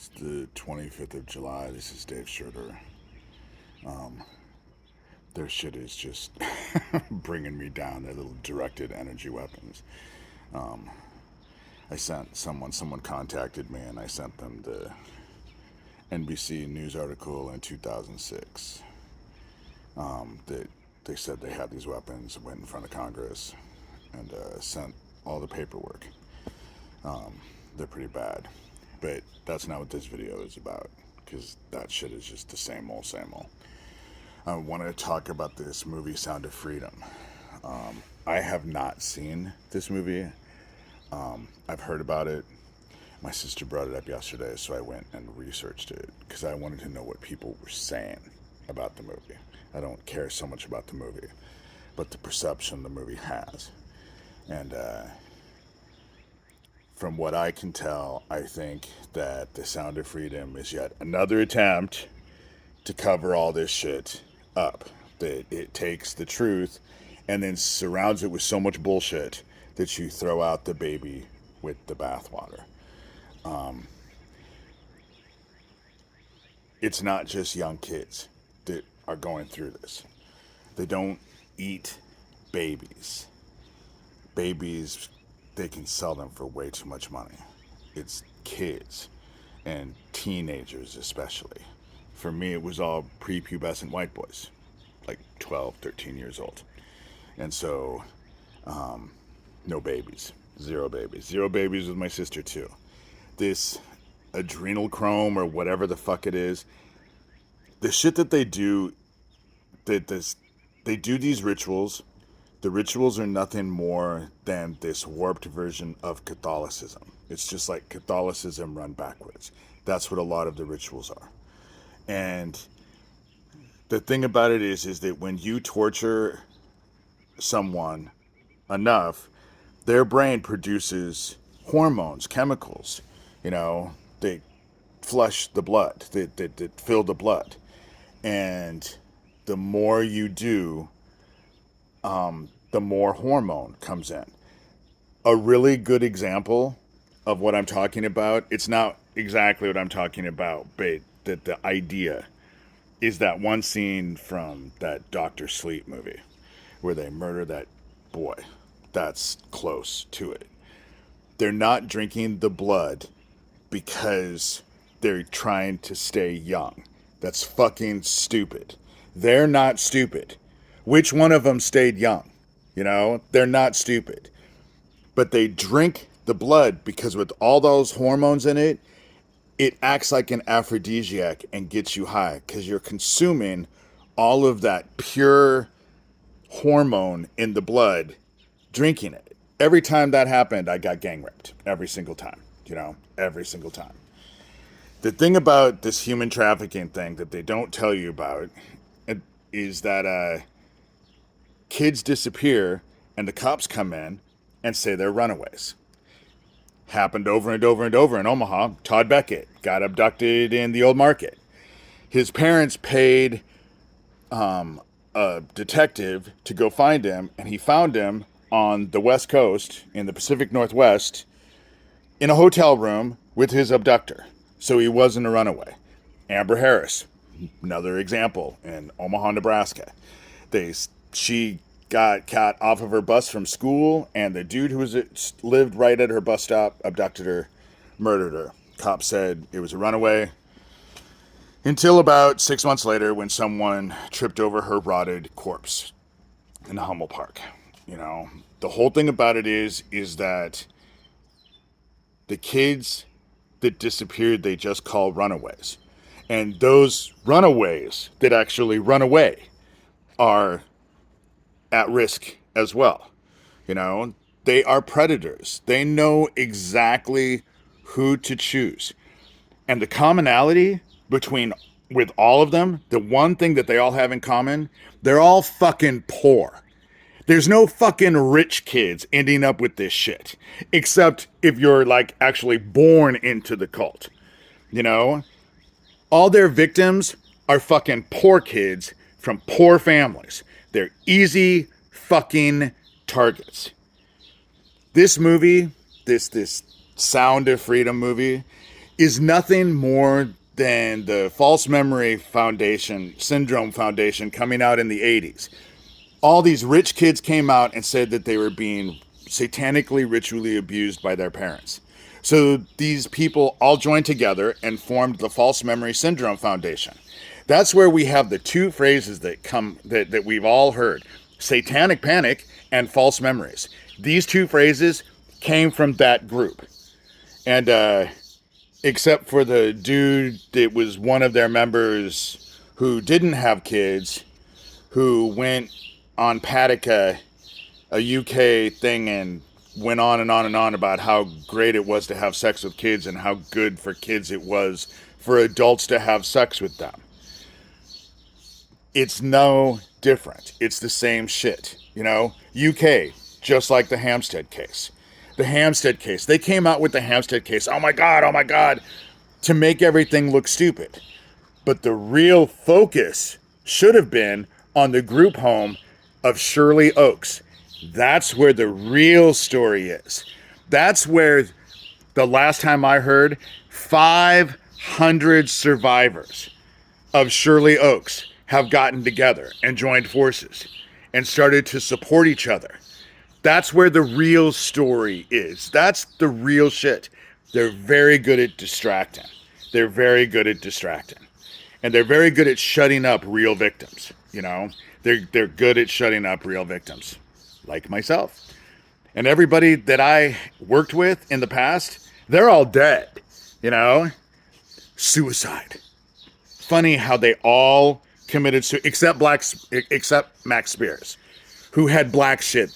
It's the 25th of July. This is Dave Shurter. Their shit is just bringing me down. Their little directed energy weapons. I sent someone contacted me, and I sent them the NBC News article in 2006 that they said they had these weapons, went in front of Congress, and sent all the paperwork. They're pretty bad. But that's not what this video is about, because that shit is just the same old, same old. I want to talk about this movie, Sound of Freedom. I have not seen this movie. I've heard about it. My sister brought it up yesterday, so I went and researched it, because I wanted to know what people were saying about the movie. I don't care so much about the movie, but the perception the movie has. And from what I can tell, I think that The Sound of Freedom is yet another attempt to cover all this shit up. That it takes the truth and then surrounds it with so much bullshit that you throw out the baby with the bathwater. It's not just young kids that are going through this. They don't eat babies. Babies, they can sell them for way too much money. It's kids and teenagers especially. For me, it was all prepubescent white boys, like 12, 13 years old. And so, no babies. Zero babies. Zero babies with my sister, too. This adrenochrome or whatever the fuck it is, the shit that they do, they do these rituals. The rituals are nothing more than this warped version of Catholicism. It's just like Catholicism run backwards. That's what a lot of the rituals are. And the thing about it is that when you torture someone enough, their brain produces hormones, chemicals. They flush the blood, that fill the blood. And the more you do, the more hormone comes in. A really good example of what I'm talking about, it's not exactly what I'm talking about, but that the idea is that one scene from that Dr. Sleep movie where they murder that boy. That's close to it. They're not drinking the blood because they're trying to stay young. That's fucking stupid. They're not stupid. Which one of them stayed young? They're not stupid. But they drink the blood because with all those hormones in it, it acts like an aphrodisiac and gets you high because you're consuming all of that pure hormone in the blood, drinking it. Every time that happened, I got gang raped. Every single time. Every single time. The thing about this human trafficking thing that they don't tell you about is that kids disappear and the cops come in and say they're runaways. Happened over and over and over in Omaha. Todd Beckett got abducted in the old market. His parents paid a detective to go find him, and he found him on the West Coast in the Pacific Northwest in a hotel room with his abductor. So he wasn't a runaway. Amber Harris, another example in Omaha, Nebraska. She got caught off of her bus from school, and the dude who lived right at her bus stop abducted her, murdered her. Cops said it was a runaway. Until about 6 months later, when someone tripped over her rotted corpse in the Hummel Park. The whole thing about it is that the kids that disappeared, they just call runaways. And those runaways that actually run away are at risk as well. They are predators. They know exactly who to choose. And the commonality with all of them, the one thing that they all have in common, they're all fucking poor. There's no fucking rich kids ending up with this shit. Except if you're like actually born into the cult. All their victims are fucking poor kids from poor families. They're easy fucking targets. This movie, this Sound of Freedom movie, is nothing more than the false memory foundation, syndrome foundation coming out in the 80s. All these rich kids came out and said that they were being satanically ritually abused by their parents. So these people all joined together and formed the False Memory Syndrome Foundation. That's where we have the two phrases that we've all heard: satanic panic and false memories. These two phrases came from that group. And except for the dude that was one of their members who didn't have kids, who went on Patica, a UK thing, and went on and on and on about how great it was to have sex with kids and how good for kids it was for adults to have sex with them. It's no different. It's the same shit, you know? UK, just like the Hampstead case. The Hampstead case. They came out with the Hampstead case. Oh my God, to make everything look stupid. But the real focus should have been on the group home of Shirley Oaks. That's where the real story is. That's where, the last time I heard, 500 survivors of Shirley Oaks have gotten together and joined forces and started to support each other. That's where the real story is. That's the real shit. They're very good at distracting. They're very good at distracting. And they're very good at shutting up real victims, you know? They're good at shutting up real victims, like myself. And everybody that I worked with in the past, they're all dead, you know? Suicide. Funny how they all committed suicide, except Max Spears, who had black shit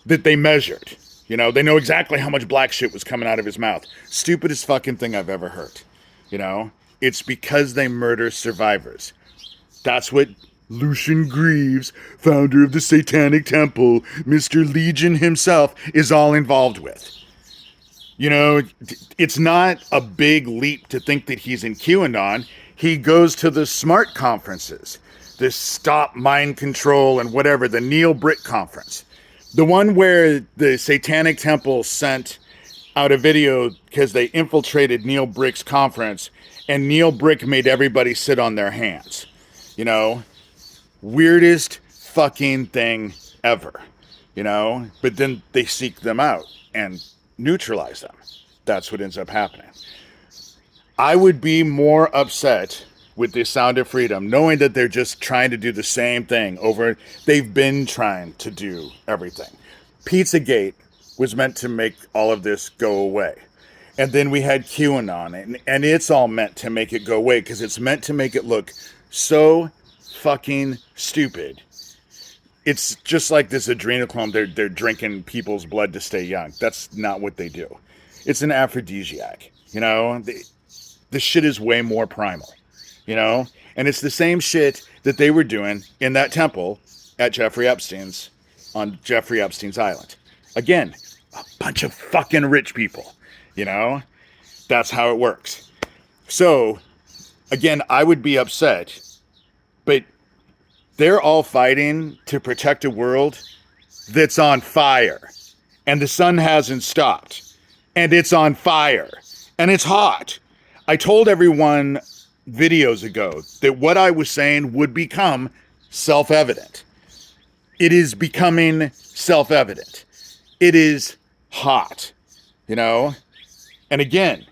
that they measured. You know, they know exactly how much black shit was coming out of his mouth. Stupidest fucking thing I've ever heard. You know, it's because they murder survivors. That's what Lucian Greaves, founder of the Satanic Temple, Mr. Legion himself, is all involved with. You know, it's not a big leap to think that he's in QAnon. He goes to the SMART conferences, the Stop Mind Control and whatever, the Neil Brick conference. The one where the Satanic Temple sent out a video because they infiltrated Neil Brick's conference, and Neil Brick made everybody sit on their hands. You know, weirdest fucking thing ever, you know, but then they seek them out and neutralize them. That's what ends up happening. I would be more upset with the Sound of Freedom, knowing that they're just trying to do the same thing over. They've been trying to do everything. Pizzagate was meant to make all of this go away. And then we had QAnon, and it's all meant to make it go away because it's meant to make it look so fucking stupid. It's just like this adrenochrome. They're drinking people's blood to stay young. That's not what they do. It's an aphrodisiac, you know? The shit is way more primal. You know, and it's the same shit that they were doing in that temple at Jeffrey Epstein's, on Jeffrey Epstein's island. Again, a bunch of fucking rich people, you know, that's how it works. So again, I would be upset, but they're all fighting to protect a world that's on fire, and the sun hasn't stopped, and it's on fire, and it's hot. I told everyone videos ago that what I was saying would become self-evident. It is becoming self-evident. It is hot, you know? And again,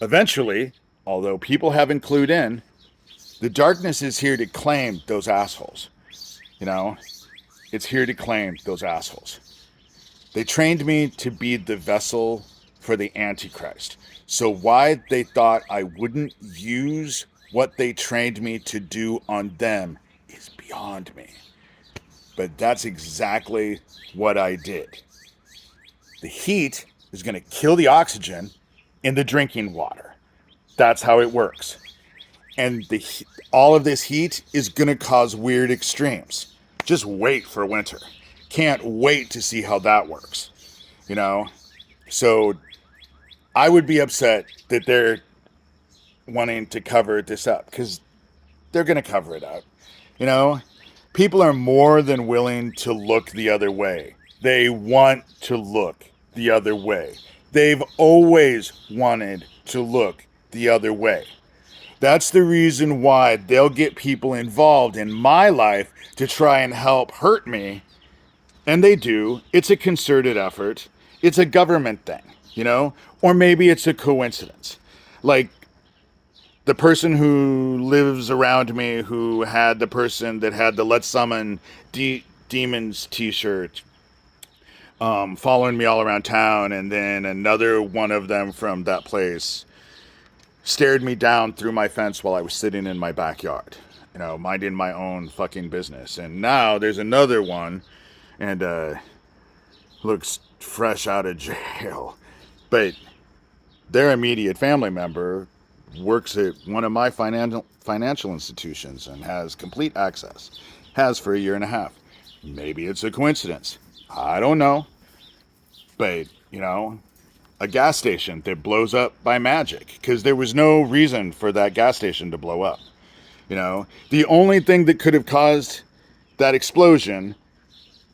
eventually, although people haven't clued in, the darkness is here to claim those assholes. You know? It's here to claim those assholes. They trained me to be the vessel for the Antichrist. So why they thought I wouldn't use what they trained me to do on them is beyond me. But that's exactly what I did. The heat is going to kill the oxygen in the drinking water. That's how it works. And all of this heat is going to cause weird extremes. Just wait for winter. Can't wait to see how that works. You know? So I would be upset that they're wanting to cover this up, because they're going to cover it up. You know, people are more than willing to look the other way. They want to look the other way. They've always wanted to look the other way. That's the reason why they'll get people involved in my life to try and help hurt me. And they do. It's a concerted effort. It's a government thing, you know? Or maybe it's a coincidence. Like the person who lives around me who had the person that had the Let's Summon Demons t-shirt following me all around town, and then another one of them from that place stared me down through my fence while I was sitting in my backyard, you know, minding my own fucking business. And now there's another one, and looks fresh out of jail, but their immediate family member works at one of my financial institutions and has complete access. Has for a year and a half. Maybe it's a coincidence. I don't know. But, you know, a gas station that blows up by magic because there was no reason for that gas station to blow up. You know, the only thing that could have caused that explosion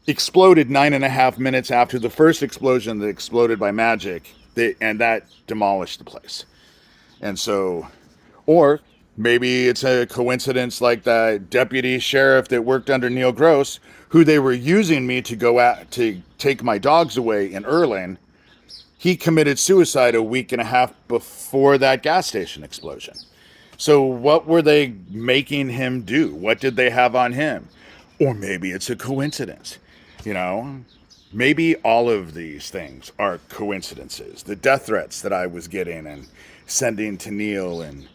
exploded 9.5 minutes after the first explosion that exploded by magic, and that demolished the place. And so, or maybe it's a coincidence like that deputy sheriff that worked under Neil Gross, who they were using me to go out to take my dogs away in Erling. He committed suicide a week and a half before that gas station explosion. So what were they making him do? What did they have on him? Or maybe it's a coincidence, you know? Maybe all of these things are coincidences. The death threats that I was getting and sending to Neil and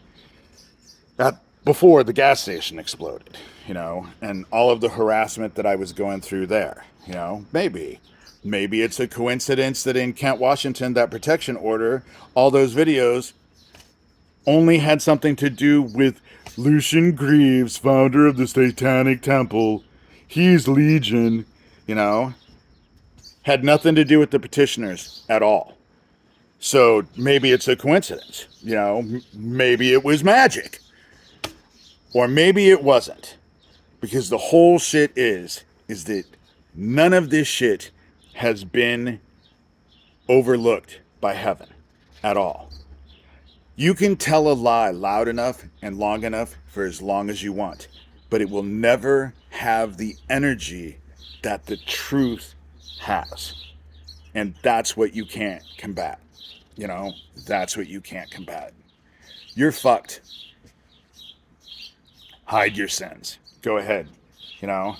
that before the gas station exploded, you know, and all of the harassment that I was going through there, you know, maybe it's a coincidence that in Kent, Washington, that protection order, all those videos only had something to do with Lucian Greaves, founder of the Satanic Temple. He's Legion, you know, had nothing to do with the petitioners at all. So maybe it's a coincidence, you know, maybe it was magic. Or maybe it wasn't. Because the whole shit is that none of this shit has been overlooked by heaven at all. You can tell a lie loud enough and long enough for as long as you want, but it will never have the energy that the truth has. And that's what you can't combat. You know, that's what you can't combat. You're fucked. Hide your sins. Go ahead, you know,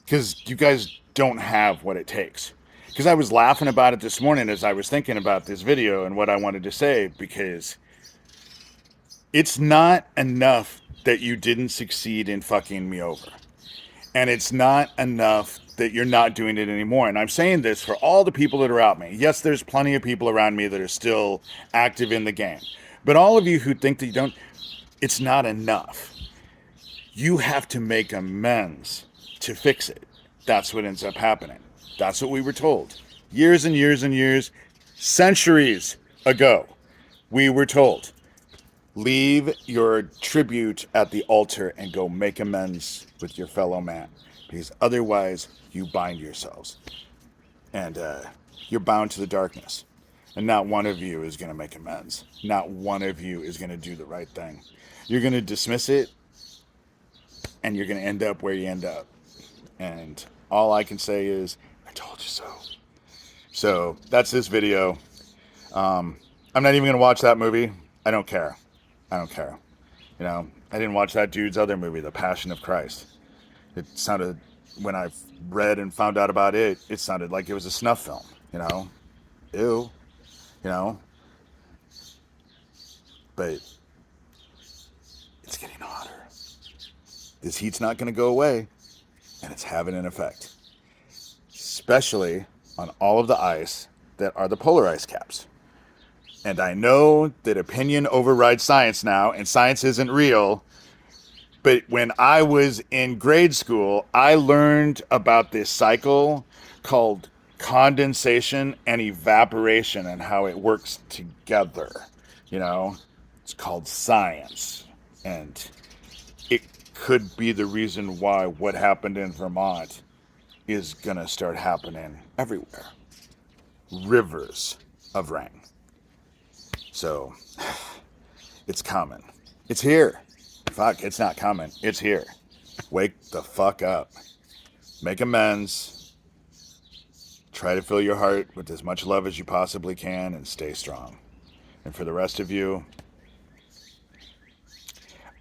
because you guys don't have what it takes. Because I was laughing about it this morning as I was thinking about this video and what I wanted to say, because it's not enough that you didn't succeed in fucking me over. And it's not enough that you're not doing it anymore. And I'm saying this for all the people that are out me. Yes, there's plenty of people around me that are still active in the game. But all of you who think that you don't, it's not enough. You have to make amends to fix it. That's what ends up happening. That's what we were told. Years and years and years, centuries ago, we were told, leave your tribute at the altar and go make amends with your fellow man. Because otherwise, you bind yourselves. And you're bound to the darkness. And not one of you is going to make amends. Not one of you is going to do the right thing. You're going to dismiss it, and you're going to end up where you end up. And all I can say is, I told you so. So that's this video. I'm not even going to watch that movie. I don't care. I don't care. You know, I didn't watch that dude's other movie, The Passion of Christ. It sounded, when I read and found out about it, it sounded like it was a snuff film, you know? Ew. You know? But it's getting hotter. This heat's not going to go away, and it's having an effect. Especially on all of the ice that are the polar ice caps. And I know that opinion overrides science now, and science isn't real. But when I was in grade school, I learned about this cycle called condensation and evaporation and how it works together. You know, it's called science. And it could be the reason why what happened in Vermont is going to start happening everywhere. Rivers of rain. So, it's coming. It's here. Fuck, it's not coming. It's here. Wake the fuck up. Make amends. Try to fill your heart with as much love as you possibly can and stay strong. And for the rest of you,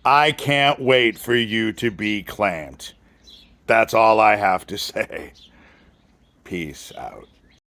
I can't wait for you to be claimed. That's all I have to say. Peace out.